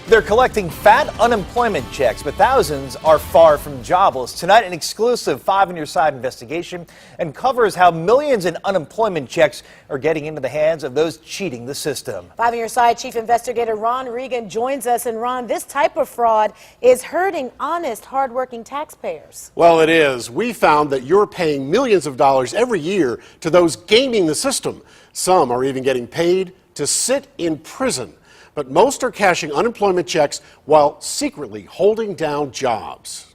They're collecting fat unemployment checks, but thousands are far from jobless. Tonight, an exclusive 5 on Your Side investigation uncovers how millions in unemployment checks are getting into the hands of those cheating the system. 5 on Your Side Chief Investigator Ron Regan joins us. And Ron, this type of fraud is hurting honest, hardworking taxpayers. Well, it is. We found that you're paying millions of dollars every year to those gaming the system. Some are even getting paid to sit in prison. But most are cashing unemployment checks while secretly holding down jobs.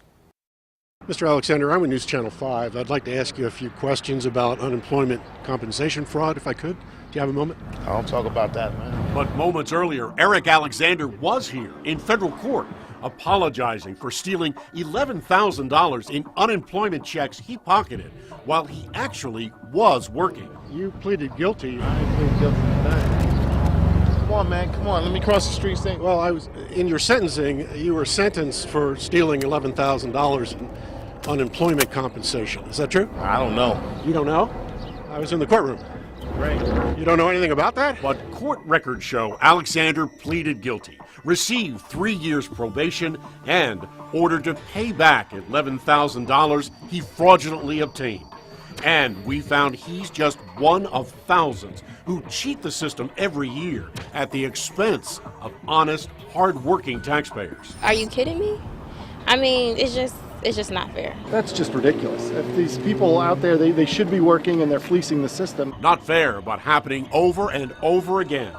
Mr. Alexander, I'm with News Channel 5. I'd like to ask you a few questions about unemployment compensation fraud, if I could. Do you have a moment? I don't talk about that, man. But moments earlier, Eric Alexander was here in federal court apologizing for stealing $11,000 in unemployment checks he pocketed while he actually was working. You pleaded guilty. I plead guilty to that. Come on, man. Come on. Let me cross the street. Well, in your sentencing, you were sentenced for stealing $11,000 in unemployment compensation. Is that true? I don't know. You don't know? I was in the courtroom. Great. You don't know anything about that? But court records show Alexander pleaded guilty, received 3 years probation, and ordered to pay back $11,000 he fraudulently obtained. And we found he's just one of thousands who cheat the system every year at the expense of honest, hard-working taxpayers. Are you kidding me? I mean, it's just not fair. That's just ridiculous. If these people out there, they should be working and they're fleecing the system. Not fair, but happening over and over again.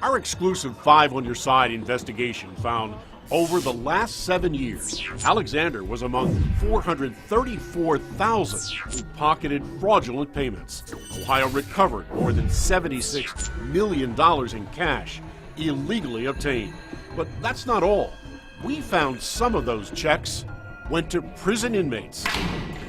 Our exclusive 5 on Your Side investigation found over the last 7 years, Alexander was among 434,000 who pocketed fraudulent payments. Ohio recovered more than $76 million in cash illegally obtained. But that's not all. We found some of those checks went to prison inmates.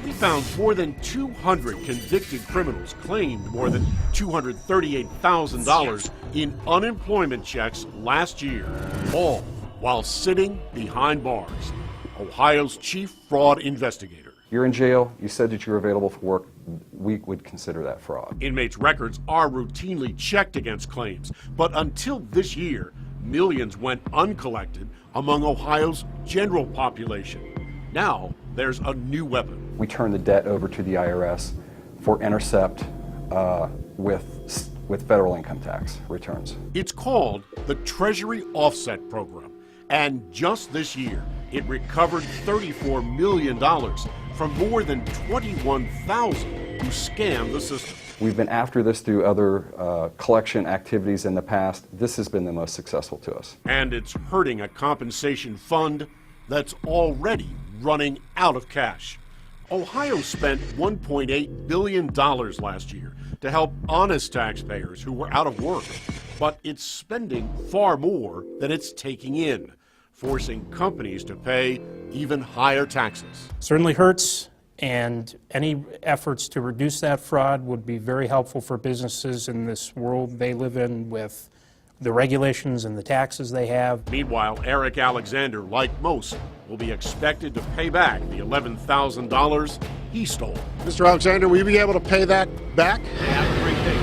We found more than 200 convicted criminals claimed more than $238,000 in unemployment checks last year, all while sitting behind bars. Ohio's chief fraud investigator. You're in jail, you said that you were available for work, we would consider that fraud. Inmates' records are routinely checked against claims, but until this year, millions went uncollected among Ohio's general population. Now, there's a new weapon. We turn the debt over to the IRS for intercept with federal income tax returns. It's called the Treasury Offset Program. And just this year, it recovered $34 million from more than 21,000 who scammed the system. We've been after this through other collection activities in the past. This has been the most successful to us. And it's hurting a compensation fund that's already running out of cash. Ohio spent $1.8 billion last year to help honest taxpayers who were out of work, but it's spending far more than it's taking in, forcing companies to pay even higher taxes. Certainly hurts, and any efforts to reduce that fraud would be very helpful for businesses in this world they live in with the regulations and the taxes they have. Meanwhile, Eric Alexander, like most, will be expected to pay back the $11,000 he stole. Mr. Alexander, will you be able to pay that back? Have a great day.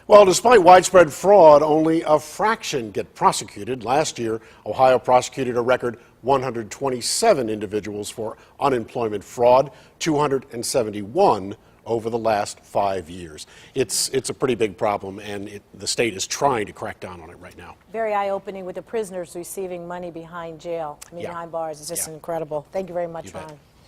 Well, despite widespread fraud, only a fraction get prosecuted. Last year, Ohio prosecuted a record 127 individuals for unemployment fraud, 271 over the last 5 years. It's a pretty big problem, and the state is trying to crack down on it right now. Very eye-opening with the prisoners receiving money behind jail, behind bars. It's just incredible. Thank you very much, Ron.